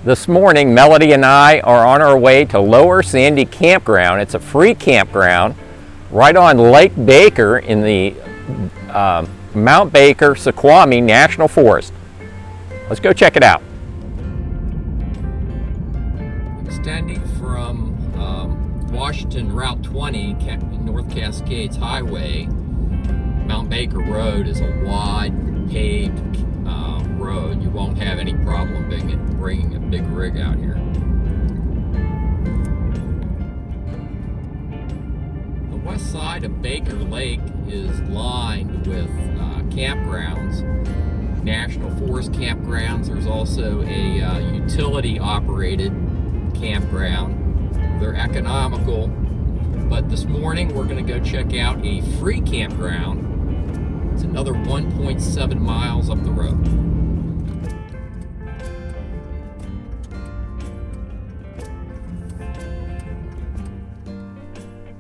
This morning, Melody and I are on our way to Lower Sandy Campground. It's a free campground right on Lake Baker in the Mt Baker-Snoqualmie National Forest. Let's go check it out. Extending from Washington Route 20, North Cascades Highway, Mt Baker Road is a wide paved road. You won't have any problem bringing a big rig out here. The west side of Baker Lake is lined with campgrounds, National Forest campgrounds. There's also a utility operated campground. They're economical, but this morning we're going to go check out a free campground. It's another 1.7 miles up the road.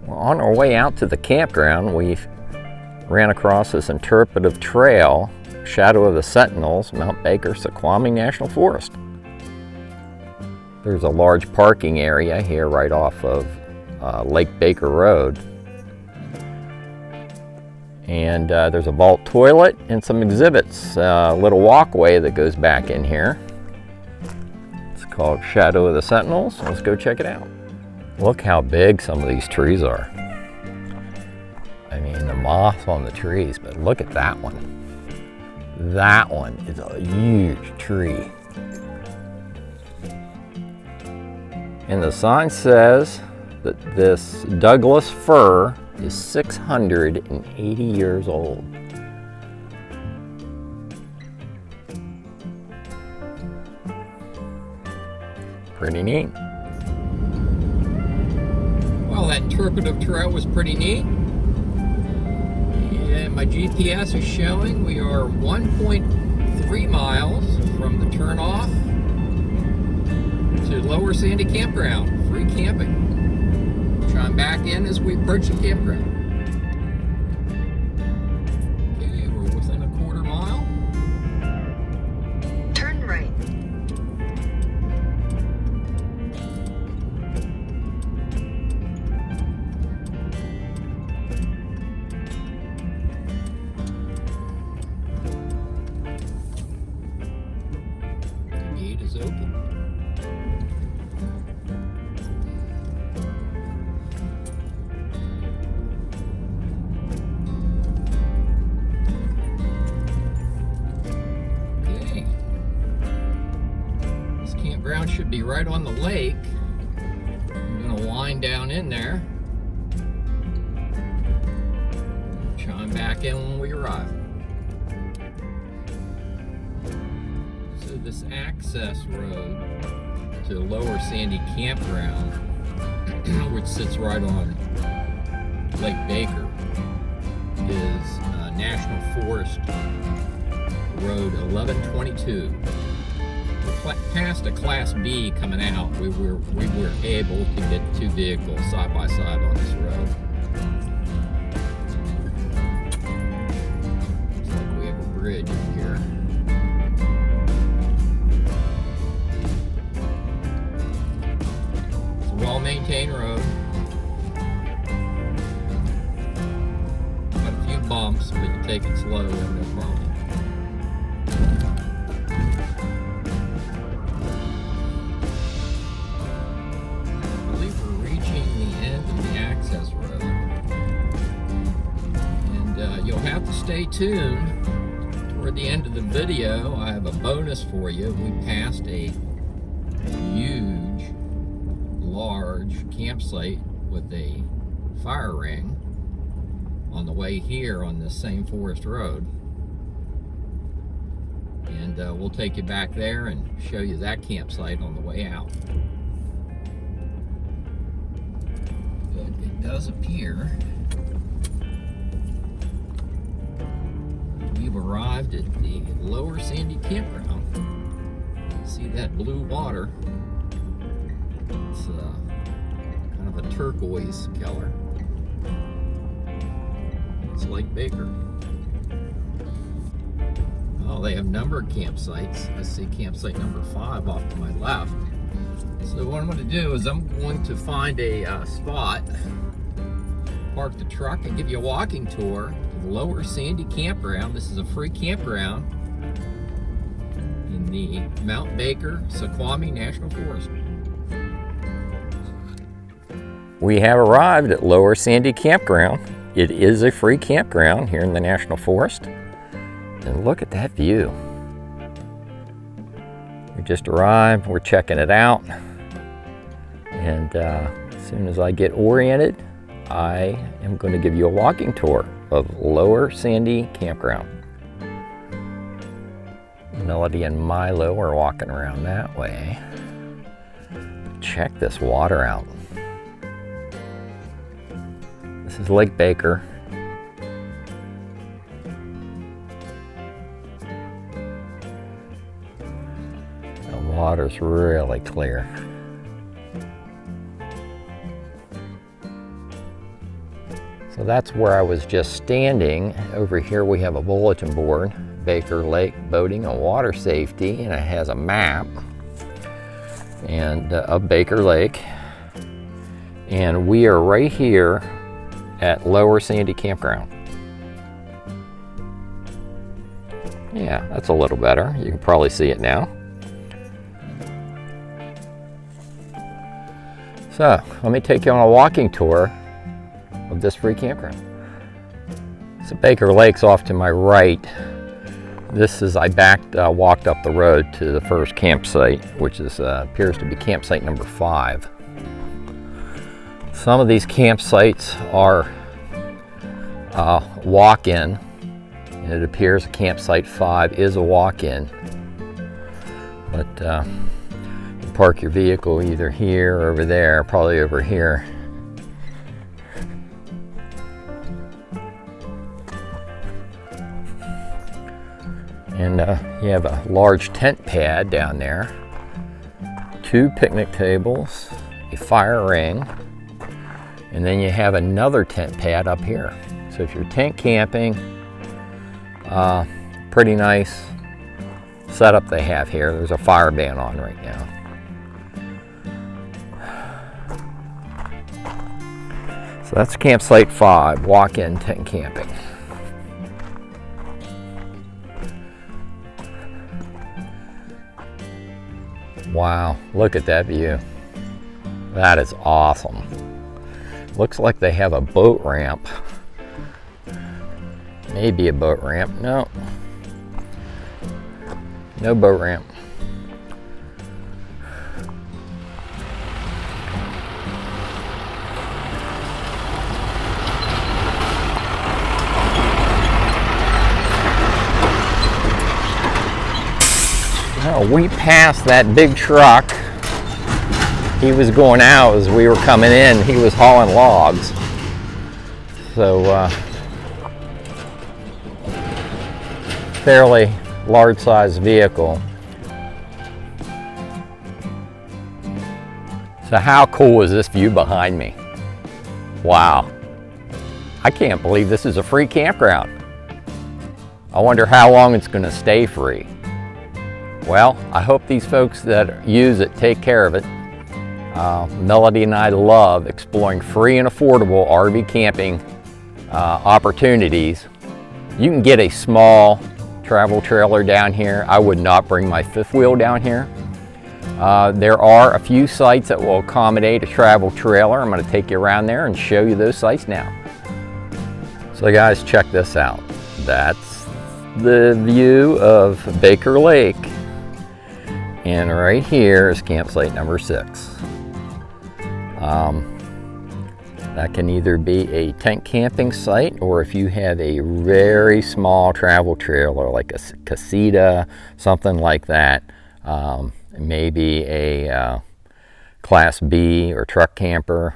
Well, on our way out to the campground, we ran across this interpretive trail, Shadow of the Sentinels, Mt Baker-Snoqualmie National Forest. There's a large parking area here right off of Lake Baker Road. And there's a vault toilet and some exhibits, a little walkway that goes back in here. It's called Shadow of the Sentinels. Let's go check it out. Look how big some of these trees are. I mean, the moss on the trees, but look at that one. That one is a huge tree. And the sign says that this Douglas fir is 680 years old. Pretty neat. Well, that interpretive trail was pretty neat. And my GPS is showing we are 1.3 miles from the turnoff to Lower Sandy Campground, free camping. Chime back in as we approach the campground. Okay, we're within a quarter mile. Turn right. The gate is open. Campground should be right on the lake. I'm going to wind down in there. Chime back in when we arrive. So this access road to Lower Sandy Campground, which sits right on Lake Baker, is National Forest Road 1122. Past a Class B coming out, we were able to get two vehicles side by side on this road. Looks like we have a bridge here. It's a well-maintained road. Got a few bumps, but you take it slow, no problem. You'll have to stay tuned. Toward the end of the video, I have a bonus for you. We passed a huge, large campsite with a fire ring on the way here on this same forest road. And we'll take you back there and show you that campsite on the way out. But it does appear we've arrived at the Lower Sandy Campground. See that blue water? It's kind of a turquoise color. It's Lake Baker. Oh, they have numbered campsites. I see campsite number 5 off to my left. So what I'm going to do is I'm going to find a spot, park the truck, and give you a walking tour of the Lower Sandy Campground. This is a free campground in the Mt Baker-Snoqualmie National Forest. We have arrived at Lower Sandy Campground. It is a free campground here in the National Forest. And look at that view. We just arrived, we're checking it out. And as soon as I get oriented, I am going to give you a walking tour of Lower Sandy Campground. Melody and Milo are walking around that way. Check this water out. This is Lake Baker. The water's really clear. So that's where I was just standing. Over here we have a bulletin board, Baker Lake Boating and Water Safety, and it has a map of Baker Lake. And we are right here at Lower Sandy Campground. Yeah, that's a little better. You can probably see it now. So, let me take you on a walking tour of this free campground. So Baker Lake's off to my right. This is, I walked up the road to the first campsite, which is appears to be campsite number 5. Some of these campsites are walk-in, and it appears campsite 5 is a walk-in. But you park your vehicle either here or over there, probably over here. And you have a large tent pad down there, 2 picnic tables, a fire ring, and then you have another tent pad up here. So if you're tent camping, pretty nice setup they have here. There's a fire ban on right now. So that's campsite 5, walk-in tent camping. Wow, look at that view. That is awesome. Looks like they have a boat ramp. Maybe a boat ramp. No. No boat ramp. Well, we passed that big truck. He was going out as we were coming in. He was hauling logs. So, fairly large-sized vehicle. So how cool is this view behind me? Wow. I can't believe this is a free campground. I wonder how long it's going to stay free. Well, I hope these folks that use it take care of it. Melody and I love exploring free and affordable RV camping opportunities. You can get a small travel trailer down here. I would not bring my 5th wheel down here. There are a few sites that will accommodate a travel trailer. I'm going to take you around there and show you those sites now. So guys, check this out. That's the view of Baker Lake. And right here is campsite number 6. That can either be a tent camping site, or if you have a very small travel trailer like a casita, something like that, maybe a Class B or truck camper,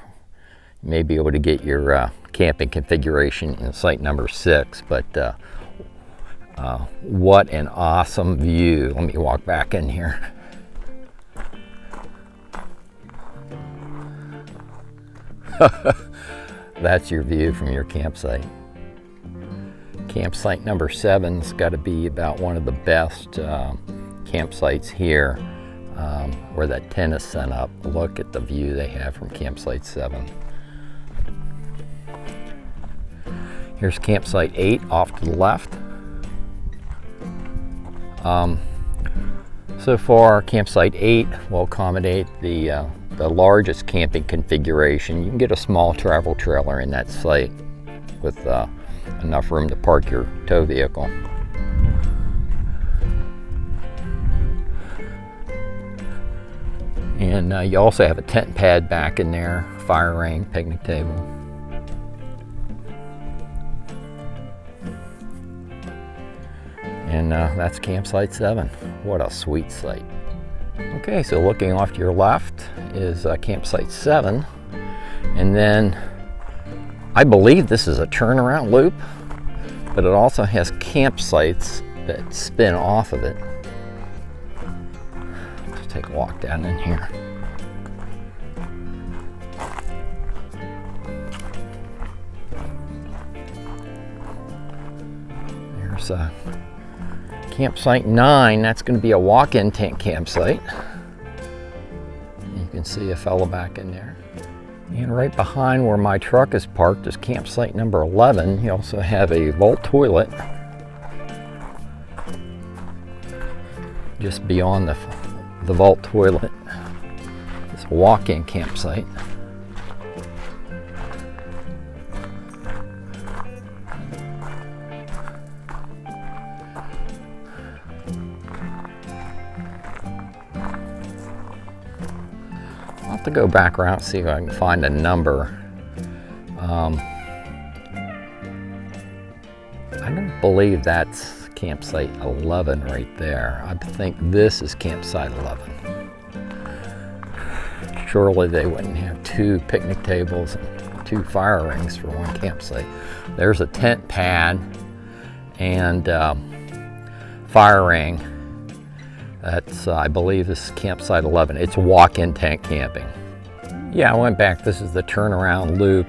you may be able to get your camping configuration in site number 6. But what an awesome view. Let me walk back in here. That's your view from your campsite. Campsite number 7's got to be about one of the best campsites here, where that tent is set up. Look at the view they have from Campsite 7. Here's Campsite 8 off to the left. So far, Campsite 8 will accommodate the largest camping configuration. You can get a small travel trailer in that site with enough room to park your tow vehicle. And you also have a tent pad back in there, fire ring, picnic table. And that's Campsite 7. What a sweet site. Okay, so looking off to your left is Campsite 7. And then I believe this is a turnaround loop, but it also has campsites that spin off of it. Let's take a walk down in here. There's Campsite 9. That's going to be a walk-in tent campsite. You can see a fellow back in there. And right behind where my truck is parked is Campsite number 11. You also have a vault toilet just beyond the vault toilet. It's a walk-in campsite. I'll have to go back around and see if I can find a number. I don't believe that's Campsite 11 right there. I think this is Campsite 11. Surely they wouldn't have 2 picnic tables and 2 fire rings for one campsite. There's a tent pad and fire ring. That's, I believe this is Campsite 11. It's walk-in tent camping. Yeah, I went back. This is the turnaround loop.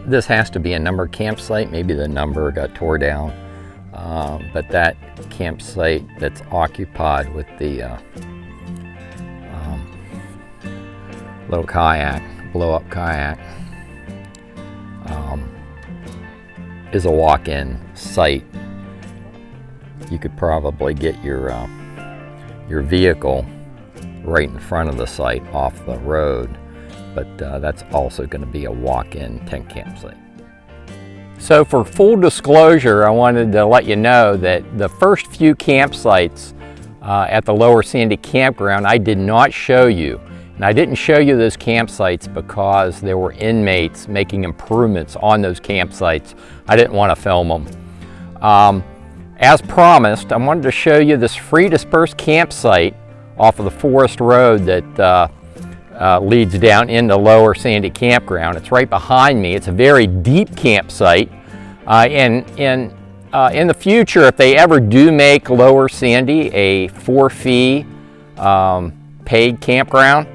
This has to be a numbered campsite. Maybe the number got tore down. But that campsite that's occupied with the little kayak, blow-up kayak, is a walk-in site. You could probably get your vehicle right in front of the site off the road, but that's also going to be a walk-in tent campsite. So for full disclosure, I wanted to let you know that the first few campsites at the Lower Sandy Campground I did not show you. And I didn't show you those campsites because there were inmates making improvements on those campsites. I didn't want to film them. As promised, I wanted to show you this free dispersed campsite off of the forest road that leads down into Lower Sandy Campground. It's right behind me. It's a very deep campsite. In the future, if they ever do make Lower Sandy a for-fee paid campground,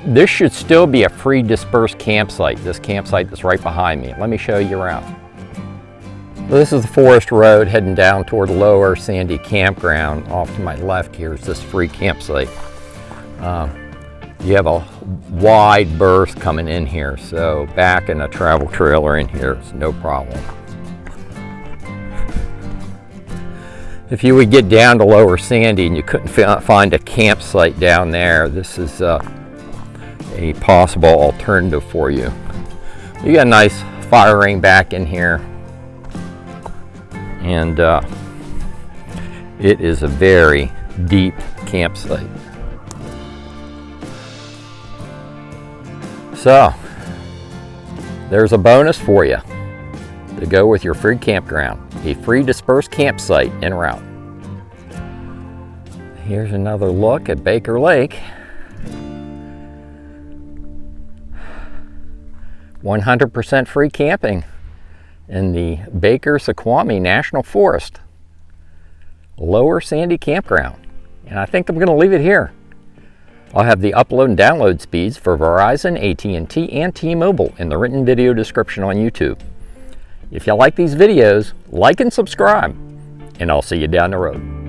this should still be a free dispersed campsite, this campsite that's right behind me. Let me show you around. This is the forest road heading down toward Lower Sandy Campground. Off to my left here is this free campsite. You have a wide berth coming in here, so back in a travel trailer in here is no problem. If you would get down to Lower Sandy and you couldn't find a campsite down there, this is a possible alternative for you. You got a nice fire ring back in here. And it is a very deep campsite. So, there's a bonus for you to go with your free campground, a free dispersed campsite en route. Here's another look at Baker Lake. 100% free camping in the Baker-Snoqualmie National Forest, Lower Sandy Campground. And I think I'm going to leave it here. I'll have the upload and download speeds for Verizon, AT&T, and T-Mobile in the written video description on YouTube. If you like these videos, like and subscribe, and I'll see you down the road.